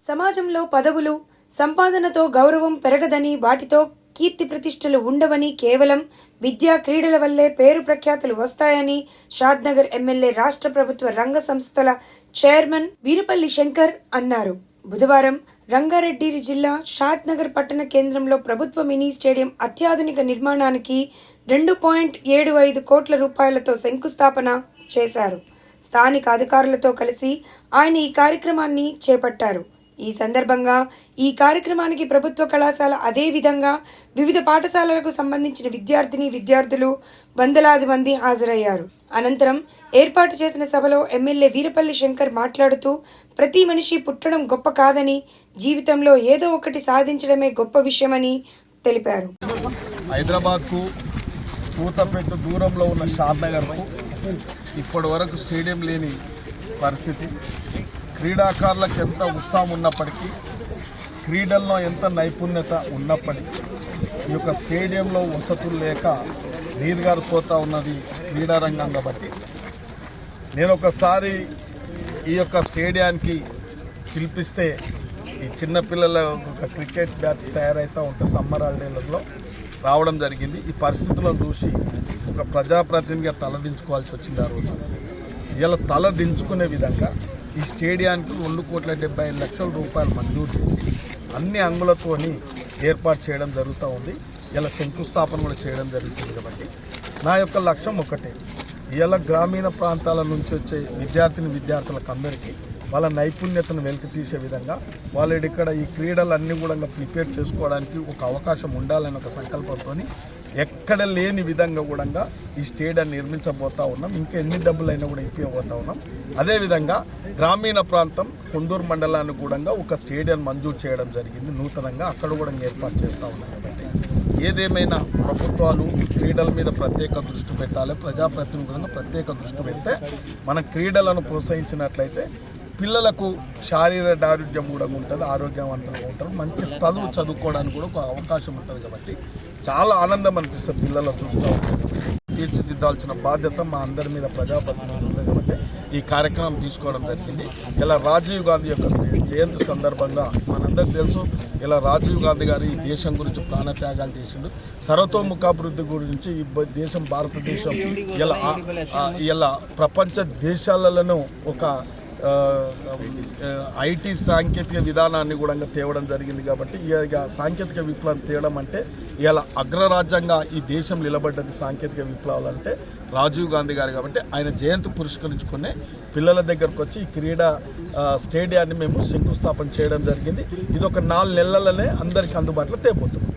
సమాజంలో పదవులు, సంపాదనతో గౌరవం పెరగదని, వాటితో కీర్తి ప్రతిష్టలు ఉండవని, కేవలం విద్యా క్రీడల వల్లే పేరు ప్రఖ్యాతులు వస్తాయని షాద్నగర్ ఎమ్మెల్యే రాష్ట్ర ప్రభుత్వ రంగ సంస్థల చైర్మన్ వీరపల్లి శంకర్ అన్నారు. బుధవారం రంగారెడ్డి జిల్లా షాద్నగర్ పట్టణ కేంద్రంలో ప్రభుత్వ మినీ స్టేడియం అత్యాధునిక నిర్మాణానికి 2.75 కోట్ల రూపాయలతో శంకుస్థాపన చేశారు. స్థానిక అధికారులతో కలిసి ఆయన ఈ కార్యక్రమాన్ని చేపట్టారు. ఈ సందర్భంగా ఈ కార్యక్రమానికి ప్రభుత్వ కళాశాల, అదేవిధంగా వివిధ పాఠశాలలకు సంబంధించిన విద్యార్థులు వందలాది మంది హాజరయ్యారు. అనంతరం ఏర్పాటు చేసిన సభలో ఎమ్మెల్యే వీరపల్లి శంకర్ మాట్లాడుతూ, ప్రతి మనిషి పుట్టడం గొప్ప కాదని, జీవితంలో ఏదో ఒకటి సాధించడమే గొప్ప విషయమని తెలిపారు. హైదరాబాద్కు కూతపెట్టు దూరంలో ఉన్న షాద్నగర్కు ఇప్పటి వరకు స్టేడియం లేని పరిస్థితి. క్రీడాకారులకు ఎంత ఉత్సాహం ఉన్నప్పటికీ, క్రీడల్లో ఎంత నైపుణ్యత ఉన్నప్పటికీ ఈ యొక్క స్టేడియంలో వసతులు లేక నీరుగారిపోతూ ఉన్నది క్రీడారంగం. కాబట్టి నేను ఒకసారి ఈ యొక్క స్టేడియానికి పిలిపిస్తే ఈ చిన్నపిల్లల ఒక క్రికెట్ బ్యాచ్ తయారవుతూ ఉంటే సమ్మర్ హాలిడేలలో రావడం జరిగింది. ఈ పరిస్థితులను చూసి ఒక ప్రజాప్రతినిధిగా తలదించుకోవాల్సి వచ్చింది. ఆ రోజు ఇలా తలదించుకునే విధంగా ఈ స్టేడియానికి 2,75,00,000 రూపాయలు మంజూరు చేసి అన్ని అంగులతోని ఏర్పాటు చేయడం జరుగుతూ ఉంది. ఇలా శంకుస్థాపన కూడా చేయడం జరుగుతుంది. కాబట్టి నా యొక్క లక్ష్యం ఒకటే, ఇలా గ్రామీణ ప్రాంతాల నుంచి వచ్చే విద్యార్థులకు అందరికీ వాళ్ళ నైపుణ్యతను వెలికి తీసే విధంగా వాళ్ళు ఇక్కడ ఈ క్రీడలన్నీ కూడా ప్రిపేర్ చేసుకోవడానికి ఒక అవకాశం ఉండాలని ఒక సంకల్పంతో ఎక్కడ లేని విధంగా కూడా ఈ స్టేడియం నిర్మించబోతా ఉన్నాం. ఇంకా ఎన్ని డబ్బులైనా కూడా ఇప్పిపోతా ఉన్నాం. అదేవిధంగా గ్రామీణ ప్రాంతం కొందూరు మండలాన్ని కూడా ఒక స్టేడియం మంజూరు చేయడం జరిగింది నూతనంగా. అక్కడ కూడా ఏర్పాటు చేస్తూ ఉన్నాం. కాబట్టి ఏదేమైనా ప్రభుత్వాలు క్రీడల మీద ప్రత్యేక దృష్టి పెట్టాలి. ప్రజాప్రతినిధులను ప్రత్యేక దృష్టి పెడితే మన క్రీడలను ప్రోత్సహించినట్లయితే పిల్లలకు శారీరక దారుఢ్యం కూడా ఉంటుంది, ఆరోగ్యవంతంగా ఉంటారు, మంచి చదువుకోవడానికి కూడా ఒక అవకాశం ఉంటుంది. కాబట్టి చాలా ఆనందం అనిపిస్తుంది పిల్లలు చూస్తూ ఉంటారు. తీర్చిదిద్దాల్సిన బాధ్యత మా అందరి మీద ప్రజాప్రతినిధులు ఉంది. కాబట్టి ఈ కార్యక్రమం తీసుకోవడం జరిగింది. ఇలా రాజీవ్ గాంధీ యొక్క జయంతి సందర్భంగా మనందరికీ తెలుసు, ఇలా రాజీవ్ గాంధీ గారు ఈ దేశం గురించి ప్రాణత్యాగాలు చేసిండు. సర్వతోముఖాభివృద్ధి గురించి ఈ దేశం, భారతదేశం ఇలా ప్రపంచ దేశాలలో ఒక ఐటీ సాంకేతిక విధానాన్ని కూడా తేవడం జరిగింది. కాబట్టి ఇక సాంకేతిక విప్లవం తేవడం అంటే ఇలా అగ్రరాజ్యంగా ఈ దేశం నిలబడ్డది సాంకేతిక విప్లవాలు అంటే రాజీవ్ గాంధీ గారు. కాబట్టి ఆయన జయంతి పురస్కరించుకునే పిల్లల దగ్గరకు వచ్చి ఈ క్రీడా స్టేడియాన్ని మేము శంకుస్థాపన చేయడం జరిగింది. ఇది ఒక 4 నెలలనే అందరికీ అందుబాటులో తేపోతున్నాం.